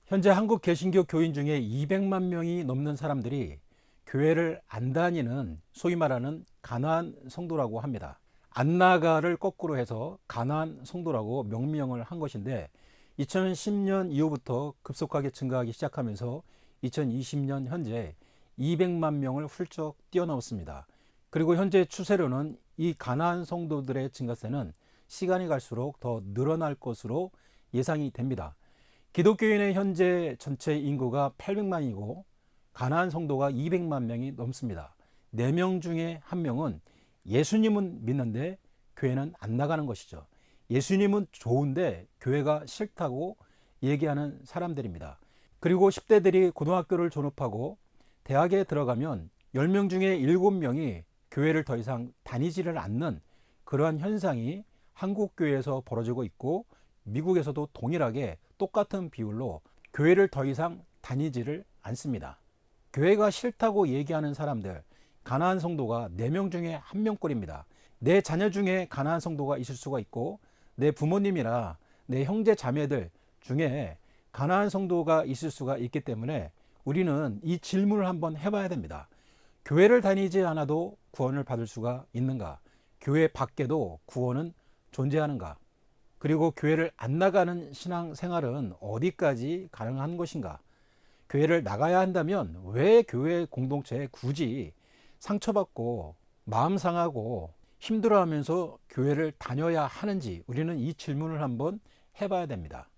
현재 한국 개신교 교인 중에 200만 명이 넘는 사람들이 교회를 안 다니는 소위 말하는 가난한 성도라고 합니다. 안 나가를 거꾸로 해서 가난한 성도라고 명명을 한 것인데 2010년 이후부터 급속하게 증가하기 시작하면서 2020년 현재 200만 명을 훌쩍 뛰어넘었습니다. 그리고 현재 추세로는 이 가난한 성도들의 증가세는 시간이 갈수록 더 늘어날 것으로 예상이 됩니다. 기독교인의 현재 전체 인구가 800만이고 가나안 성도가 200만 명이 넘습니다. 4명 중에 1명은 예수님은 믿는데 교회는 안 나가는 것이죠. 예수님은 좋은데 교회가 싫다고 얘기하는 사람들입니다. 그리고 10대들이 고등학교를 졸업하고 대학에 들어가면 10명 중에 7명이 교회를 더 이상 다니지를 않는 그러한 현상이 한국 교회에서 벌어지고 있고 미국에서도 동일하게 똑같은 비율로 교회를 더 이상 다니지를 않습니다. 교회가 싫다고 얘기하는 사람들, 가나안 성도가 4명 중에 1명꼴입니다. 내 자녀 중에 가나안 성도가 있을 수가 있고 내 부모님이나 내 형제 자매들 중에 가나안 성도가 있을 수가 있기 때문에 우리는 이 질문을 한번 해봐야 됩니다. 교회를 다니지 않아도 구원을 받을 수가 있는가? 교회 밖에도 구원은 존재하는가? 그리고 교회를 안 나가는 신앙생활은 어디까지 가능한 것인가? 교회를 나가야 한다면 왜 교회 공동체에 굳이 상처받고 마음 상하고 힘들어하면서 교회를 다녀야 하는지 우리는 이 질문을 한번 해봐야 됩니다.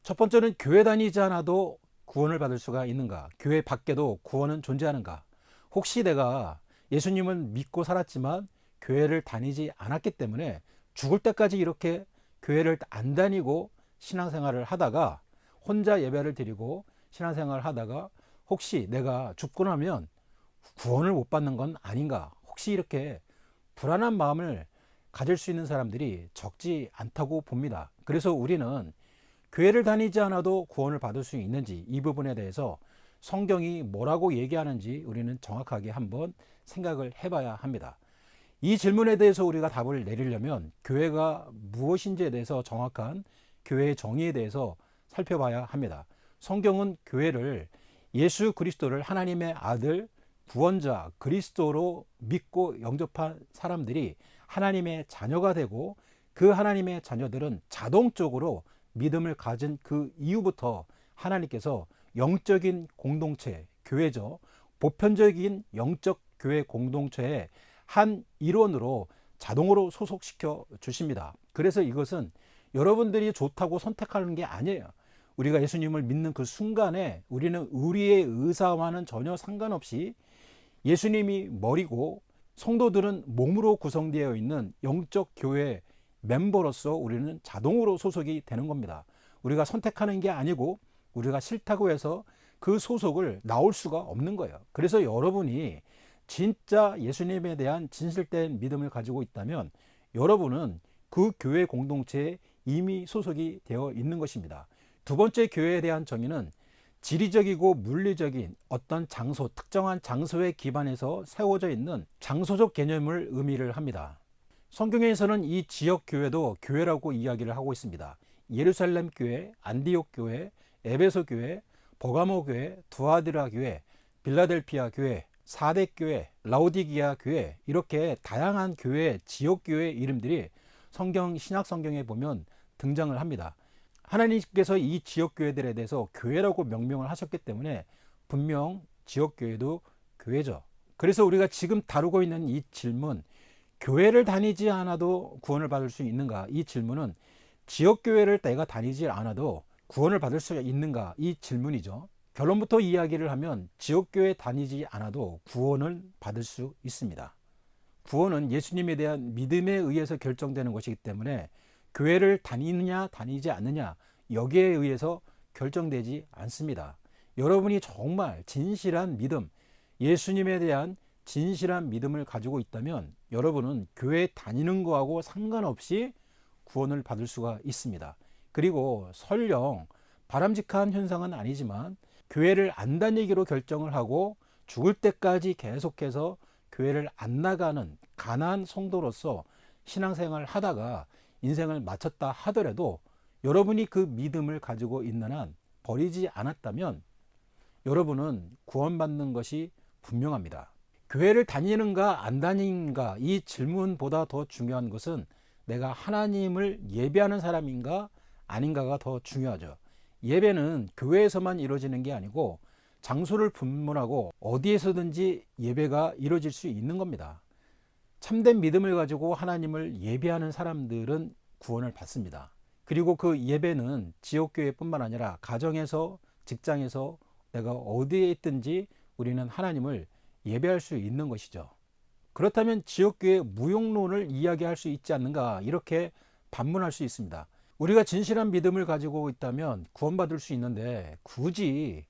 첫 번째는 교회 다니지 않아도 구원을 받을 수가 있는가? 교회 밖에도 구원은 존재하는가? 혹시 내가 예수님을 믿고 살았지만 교회를 다니지 않았기 때문에 죽을 때까지 이렇게 교회를 안 다니고 신앙생활을 하다가 혼자 예배를 드리고 신앙생활을 하다가 혹시 내가 죽고 나면 구원을 못 받는 건 아닌가? 혹시 이렇게 불안한 마음을 가질 수 있는 사람들이 적지 않다고 봅니다. 그래서 우리는 교회를 다니지 않아도 구원을 받을 수 있는지 이 부분에 대해서 성경이 뭐라고 얘기하는지 우리는 정확하게 한번 생각을 해봐야 합니다. 이 질문에 대해서 우리가 답을 내리려면 교회가 무엇인지에 대해서 정확한 교회의 정의에 대해서 살펴봐야 합니다. 성경은 교회를 예수 그리스도를 하나님의 아들 구원자 그리스도로 믿고 영접한 사람들이 하나님의 자녀가 되고 그 하나님의 자녀들은 자동적으로 믿음을 가진 그 이후부터 하나님께서 영적인 공동체, 교회죠. 보편적인 영적 교회 공동체의 한 일원으로 자동으로 소속시켜 주십니다. 그래서 이것은 여러분들이 좋다고 선택하는 게 아니에요. 우리가 예수님을 믿는 그 순간에 우리는 우리의 의사와는 전혀 상관없이 예수님이 머리고 성도들은 몸으로 구성되어 있는 영적 교회 멤버로서 우리는 자동으로 소속이 되는 겁니다. 우리가 선택하는 게 아니고 우리가 싫다고 해서 그 소속을 나올 수가 없는 거예요. 그래서 여러분이 진짜 예수님에 대한 진실된 믿음을 가지고 있다면 여러분은 그 교회 공동체에 이미 소속이 되어 있는 것입니다. 두 번째 교회에 대한 정의는 지리적이고 물리적인 어떤 장소, 특정한 장소에 기반해서 세워져 있는 장소적 개념을 의미를 합니다. 성경에서는 이 지역 교회도 교회라고 이야기를 하고 있습니다. 예루살렘 교회, 안디옥 교회, 에베소 교회, 버가모 교회, 두아디라 교회, 빌라델피아 교회, 사대 교회, 라오디기아 교회 이렇게 다양한 교회, 지역 교회 이름들이 신약 성경에 보면 등장을 합니다. 하나님께서 이 지역 교회들에 대해서 교회라고 명명을 하셨기 때문에 분명 지역 교회도 교회죠. 그래서 우리가 지금 다루고 있는 이 질문, 교회를 다니지 않아도 구원을 받을 수 있는가? 이 질문은 지역 교회를 내가 다니지 않아도 구원을 받을 수 있는가? 이 질문이죠. 결론부터 이야기를 하면 지역 교회 다니지 않아도 구원을 받을 수 있습니다. 구원은 예수님에 대한 믿음에 의해서 결정되는 것이기 때문에 교회를 다니느냐 다니지 않느냐 여기에 의해서 결정되지 않습니다. 여러분이 정말 진실한 믿음, 예수님에 대한 진실한 믿음을 가지고 있다면 여러분은 교회 다니는 거하고 상관없이 구원을 받을 수가 있습니다. 그리고 설령 바람직한 현상은 아니지만 교회를 안 다니기로 결정을 하고 죽을 때까지 계속해서 교회를 안 나가는 가난한 성도로서 신앙생활을 하다가 인생을 마쳤다 하더라도 여러분이 그 믿음을 가지고 있는 한 버리지 않았다면 여러분은 구원받는 것이 분명합니다. 교회를 다니는가 안 다니는가 이 질문보다 더 중요한 것은 내가 하나님을 예배하는 사람인가 아닌가가 더 중요하죠. 예배는 교회에서만 이루어지는 게 아니고 장소를 분문하고 어디에서든지 예배가 이루어질 수 있는 겁니다. 참된 믿음을 가지고 하나님을 예배하는 사람들은 구원을 받습니다. 그리고 그 예배는 지역교회뿐만 아니라 가정에서, 직장에서, 내가 어디에 있든지 우리는 하나님을 예배할 수 있는 것이죠. 그렇다면 지역교회 무용론을 이야기할 수 있지 않는가, 이렇게 반문할 수 있습니다. 우리가 진실한 믿음을 가지고 있다면 구원받을 수 있는데 굳이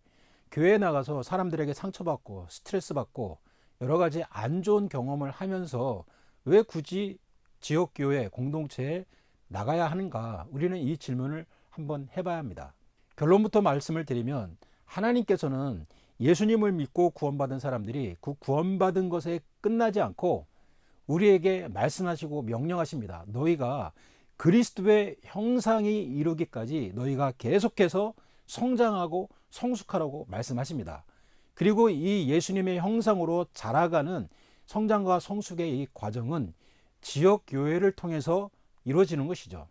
교회에 나가서 사람들에게 상처받고 스트레스 받고 여러 가지 안 좋은 경험을 하면서 왜 굳이 지역교회 공동체에 나가야 하는가, 우리는 이 질문을 한번 해봐야 합니다. 결론부터 말씀을 드리면 하나님께서는 예수님을 믿고 구원받은 사람들이 그 구원받은 것에 끝나지 않고 우리에게 말씀하시고 명령하십니다. 너희가 그리스도의 형상이 이루기까지 너희가 계속해서 성장하고 성숙하라고 말씀하십니다. 그리고 이 예수님의 형상으로 자라가는 성장과 성숙의 이 과정은 지역교회를 통해서 이루어지는 것이죠.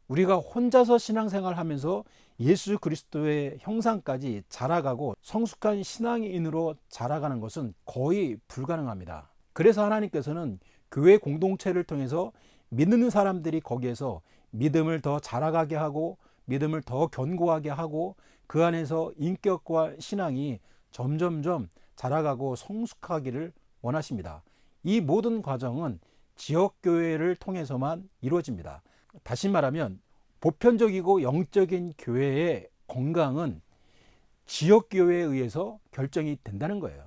우리가 혼자서 신앙생활 하면서 예수 그리스도의 형상까지 자라가고 성숙한 신앙인으로 자라가는 것은 거의 불가능합니다. 그래서 하나님께서는 교회 공동체를 통해서 믿는 사람들이 거기에서 믿음을 더 자라가게 하고 믿음을 더 견고하게 하고 그 안에서 인격과 신앙이 점점점 자라가고 성숙하기를 원하십니다. 이 모든 과정은 지역교회를 통해서만 이루어집니다. 다시 말하면 보편적이고 영적인 교회의 건강은 지역교회에 의해서 결정이 된다는 거예요.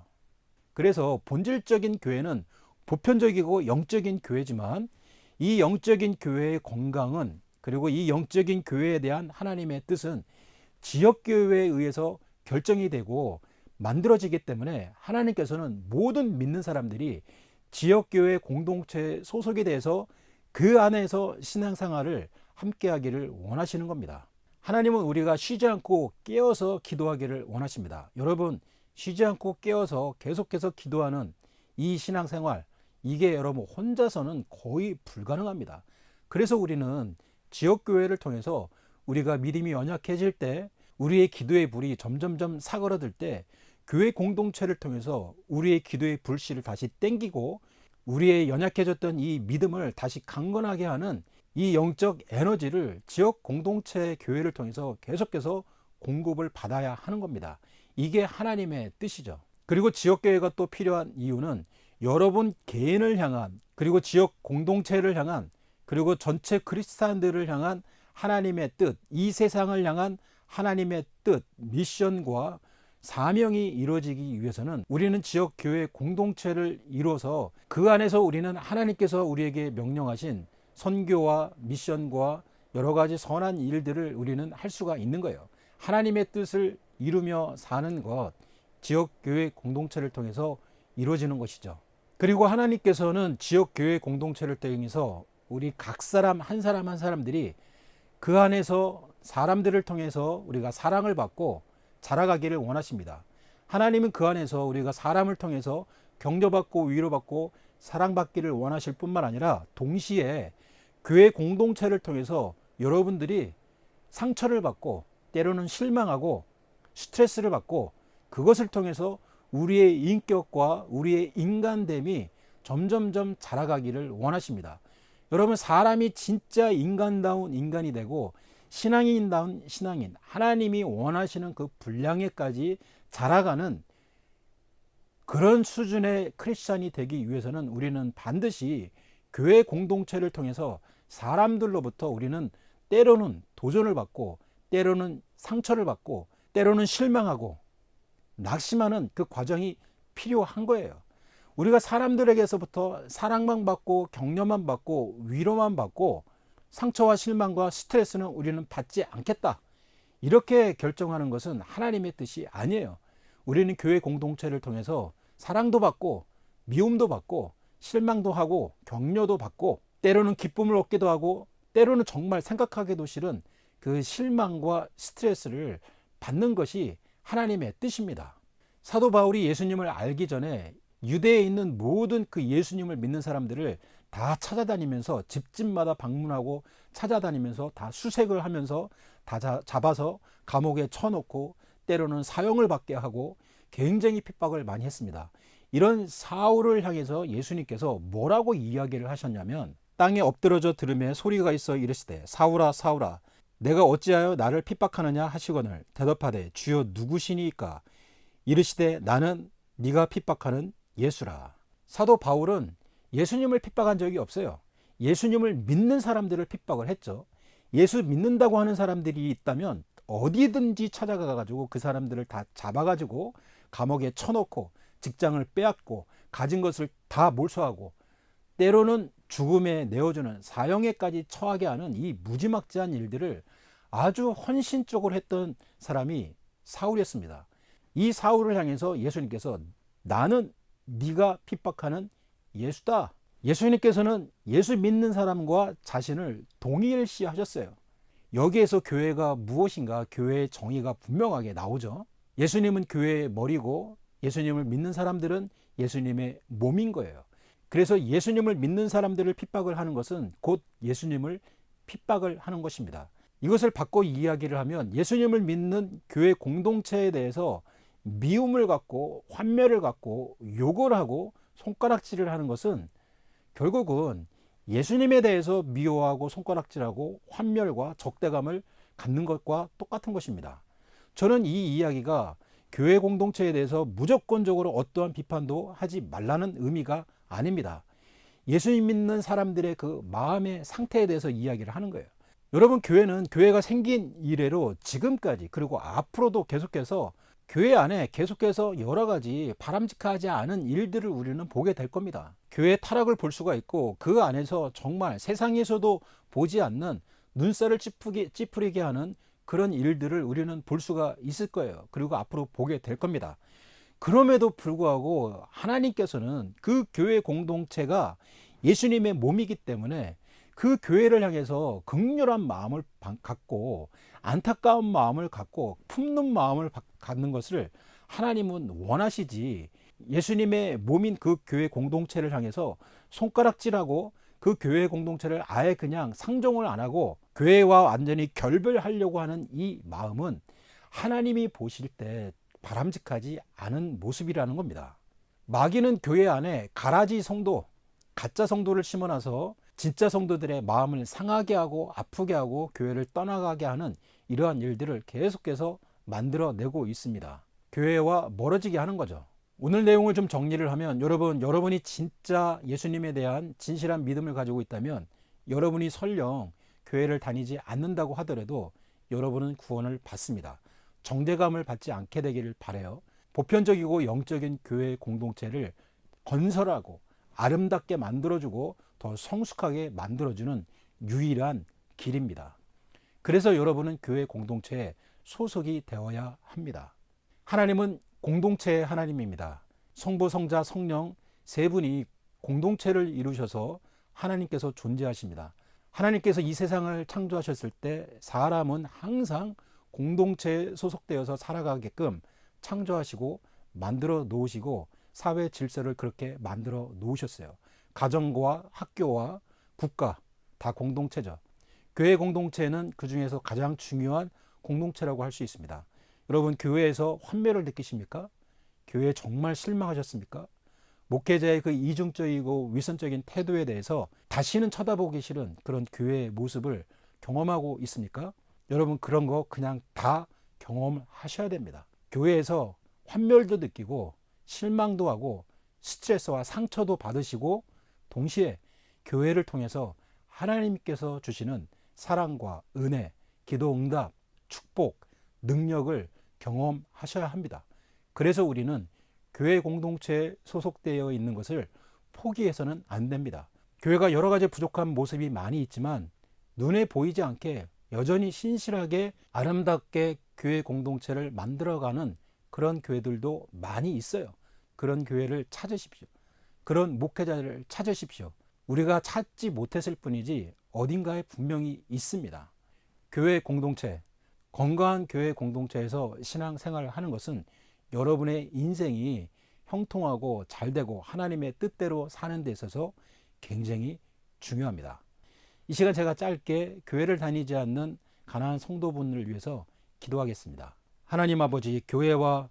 그래서 본질적인 교회는 보편적이고 영적인 교회지만 이 영적인 교회의 건강은, 그리고 이 영적인 교회에 대한 하나님의 뜻은 지역교회에 의해서 결정이 되고 만들어지기 때문에 하나님께서는 모든 믿는 사람들이 지역교회 공동체에 소속이 돼서 그 안에서 신앙생활을 함께 하기를 원하시는 겁니다. 하나님은 우리가 쉬지 않고 깨어서 기도하기를 원하십니다. 여러분, 쉬지 않고 깨어서 계속해서 기도하는 이 신앙생활, 이게 여러분 혼자서는 거의 불가능합니다. 그래서 우리는 지역교회를 통해서 우리가 믿음이 연약해질 때, 우리의 기도의 불이 점점점 사그러들 때 교회 공동체를 통해서 우리의 기도의 불씨를 다시 땡기고 우리의 연약해졌던 이 믿음을 다시 강건하게 하는 이 영적 에너지를 지역 공동체 교회를 통해서 계속해서 공급을 받아야 하는 겁니다. 이게 하나님의 뜻이죠. 그리고 지역교회가 또 필요한 이유는 여러분 개인을 향한, 그리고 지역 공동체를 향한, 그리고 전체 크리스찬들을 향한 하나님의 뜻, 이 세상을 향한 하나님의 뜻, 미션과 사명이 이루어지기 위해서는 우리는 지역교회 공동체를 이루어서 그 안에서 우리는 하나님께서 우리에게 명령하신 선교와 미션과 여러 가지 선한 일들을 우리는 할 수가 있는 거예요. 하나님의 뜻을 이루며 사는 것, 지역교회 공동체를 통해서 이루어지는 것이죠. 그리고 하나님께서는 지역교회 공동체를 통해서 우리 각 사람 한 사람들이 그 안에서 사람들을 통해서 우리가 사랑을 받고 자라가기를 원하십니다. 하나님은 그 안에서 우리가 사람을 통해서 격려받고 위로받고 사랑받기를 원하실 뿐만 아니라 동시에 교회 공동체를 통해서 여러분들이 상처를 받고 때로는 실망하고 스트레스를 받고 그것을 통해서 우리의 인격과 우리의 인간됨이 점점점 자라가기를 원하십니다. 여러분, 사람이 진짜 인간다운 인간이 되고 신앙인다운 신앙인, 하나님이 원하시는 그 분량에까지 자라가는 그런 수준의 크리스찬이 되기 위해서는 우리는 반드시 교회 공동체를 통해서 사람들로부터 우리는 때로는 도전을 받고 때로는 상처를 받고 때로는 실망하고 낙심하는 그 과정이 필요한 거예요. 우리가 사람들에게서부터 사랑만 받고 격려만 받고 위로만 받고 상처와 실망과 스트레스는 우리는 받지 않겠다, 이렇게 결정하는 것은 하나님의 뜻이 아니에요. 우리는 교회 공동체를 통해서 사랑도 받고 미움도 받고 실망도 하고 격려도 받고 때로는 기쁨을 얻기도 하고 때로는 정말 생각하기도 싫은 그 실망과 스트레스를 받는 것이 하나님의 뜻입니다. 사도 바울이 예수님을 알기 전에 유대에 있는 모든 그 예수님을 믿는 사람들을 다 찾아다니면서 집집마다 방문하고 찾아다니면서 다 수색을 하면서 다 잡아서 감옥에 쳐놓고 때로는 사형을 받게 하고 굉장히 핍박을 많이 했습니다. 이런 사울을 향해서 예수님께서 뭐라고 이야기를 하셨냐면, 땅에 엎드러져 들으며 소리가 있어 이르시되 사울아 사울아 내가 어찌하여 나를 핍박하느냐 하시거늘 대답하되 주여 누구시니까 이르시되 나는 네가 핍박하는 예수라. 사도 바울은 예수님을 핍박한 적이 없어요. 예수님을 믿는 사람들을 핍박을 했죠. 예수 믿는다고 하는 사람들이 있다면 어디든지 찾아가 가지고 그 사람들을 다 잡아 가지고 감옥에 쳐놓고 직장을 빼앗고 가진 것을 다 몰수하고 때로는 죽음에 내어주는 사형에까지 처하게 하는 이 무지막지한 일들을 아주 헌신적으로 했던 사람이 사울이었습니다. 이 사울을 향해서 예수님께서 나는 네가 핍박하는 예수다. 예수님께서는 예수 믿는 사람과 자신을 동일시하셨어요. 여기에서 교회가 무엇인가, 교회의 정의가 분명하게 나오죠. 예수님은 교회의 머리고 예수님을 믿는 사람들은 예수님의 몸인 거예요. 그래서 예수님을 믿는 사람들을 핍박을 하는 것은 곧 예수님을 핍박을 하는 것입니다. 이것을 바꿔 이야기를 하면 예수님을 믿는 교회 공동체에 대해서 미움을 갖고 환멸을 갖고 욕을 하고 손가락질을 하는 것은 결국은 예수님에 대해서 미워하고 손가락질하고 환멸과 적대감을 갖는 것과 똑같은 것입니다. 저는 이 이야기가 교회 공동체에 대해서 무조건적으로 어떠한 비판도 하지 말라는 의미가 아닙니다. 예수님 믿는 사람들의 그 마음의 상태에 대해서 이야기를 하는 거예요. 여러분, 교회가 생긴 이래로 지금까지 그리고 앞으로도 계속해서 교회 안에 계속해서 여러 가지 바람직하지 않은 일들을 우리는 보게 될 겁니다. 교회의 타락을 볼 수가 있고 그 안에서 정말 세상에서도 보지 않는 눈살을 찌푸리게 하는 그런 일들을 우리는 볼 수가 있을 거예요. 그리고 앞으로 보게 될 겁니다. 그럼에도 불구하고 하나님께서는 그 교회 공동체가 예수님의 몸이기 때문에 그 교회를 향해서 긍휼한 마음을 갖고 안타까운 마음을 갖고 품는 마음을 갖는 것을 하나님은 원하시지, 예수님의 몸인 그 교회 공동체를 향해서 손가락질하고 그 교회 공동체를 아예 그냥 상종을 안 하고 교회와 완전히 결별하려고 하는 이 마음은 하나님이 보실 때 바람직하지 않은 모습이라는 겁니다. 마귀는 교회 안에 가라지 성도, 가짜 성도를 심어놔서 진짜 성도들의 마음을 상하게 하고 아프게 하고 교회를 떠나가게 하는 이러한 일들을 계속해서 만들어내고 있습니다. 교회와 멀어지게 하는 거죠. 오늘 내용을 좀 정리를 하면, 여러분이 진짜 예수님에 대한 진실한 믿음을 가지고 있다면 여러분이 설령 교회를 다니지 않는다고 하더라도 여러분은 구원을 받습니다. 정죄감을 받지 않게 되기를 바라요. 보편적이고 영적인 교회 공동체를 건설하고 아름답게 만들어주고 더 성숙하게 만들어주는 유일한 길입니다. 그래서 여러분은 교회 공동체에 소속이 되어야 합니다. 하나님은 공동체의 하나님입니다. 성부, 성자, 성령 세 분이 공동체를 이루셔서 하나님께서 존재하십니다. 하나님께서 이 세상을 창조하셨을 때 사람은 항상 공동체에 소속되어서 살아가게끔 창조하시고 만들어 놓으시고 사회 질서를 그렇게 만들어 놓으셨어요. 가정과 학교와 국가 다 공동체죠. 교회 공동체는 그 중에서 가장 중요한 공동체라고 할 수 있습니다. 여러분, 교회에서 환멸을 느끼십니까? 교회에 정말 실망하셨습니까? 목회자의 그 이중적이고 위선적인 태도에 대해서 다시는 쳐다보기 싫은 그런 교회의 모습을 경험하고 있습니까? 여러분, 그런 거 그냥 다 경험하셔야 됩니다. 교회에서 환멸도 느끼고 실망도 하고 스트레스와 상처도 받으시고 동시에 교회를 통해서 하나님께서 주시는 사랑과 은혜, 기도 응답, 축복, 능력을 경험하셔야 합니다. 그래서 우리는 교회 공동체에 소속되어 있는 것을 포기해서는 안 됩니다. 교회가 여러 가지 부족한 모습이 많이 있지만 눈에 보이지 않게 여전히 신실하게 아름답게 교회 공동체를 만들어가는 그런 교회들도 많이 있어요. 그런 교회를 찾으십시오. 그런 목회자를 찾으십시오. 우리가 찾지 못했을 뿐이지 어딘가에 분명히 있습니다. 교회 공동체, 건강한 교회 공동체에서 신앙생활을 하는 것은 여러분의 인생이 형통하고 잘되고 하나님의 뜻대로 사는 데 있어서 굉장히 중요합니다. 이 시간 제가 짧게 교회를 다니지 않는 가난한 성도분을 위해서 기도하겠습니다. 하나님 아버지, 교회와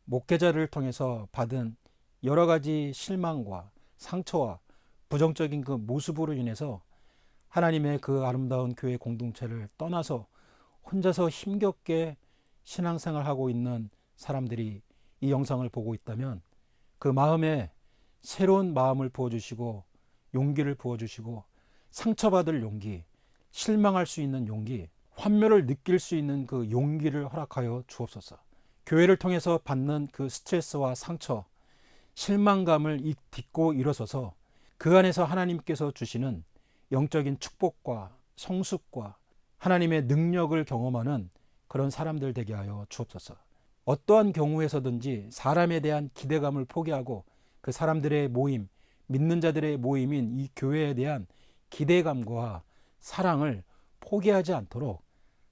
목회자를 통해서 받은 여러 가지 실망과 상처와 부정적인 그 모습으로 인해서 하나님의 그 아름다운 교회 공동체를 떠나서 혼자서 힘겹게 신앙생활하고 있는 사람들이 이 영상을 보고 있다면 그 마음에 새로운 마음을 부어주시고 용기를 부어주시고 상처받을 용기, 실망할 수 있는 용기, 환멸을 느낄 수 있는 그 용기를 허락하여 주옵소서. 교회를 통해서 받는 그 스트레스와 상처, 실망감을 딛고 일어서서 그 안에서 하나님께서 주시는 영적인 축복과 성숙과 하나님의 능력을 경험하는 그런 사람들 되게 하여 주옵소서. 어떠한 경우에서든지 사람에 대한 기대감을 포기하고 그 사람들의 모임, 믿는 자들의 모임인 이 교회에 대한 기대감과 사랑을 포기하지 않도록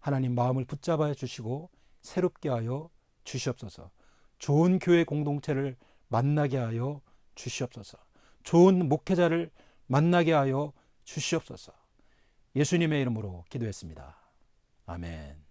하나님 마음을 붙잡아 주시고 새롭게 하여 주시옵소서. 좋은 교회 공동체를 만나게 하여 주시옵소서. 좋은 목회자를 만나게 하여 주시옵소서. 예수님의 이름으로 기도했습니다. 아멘.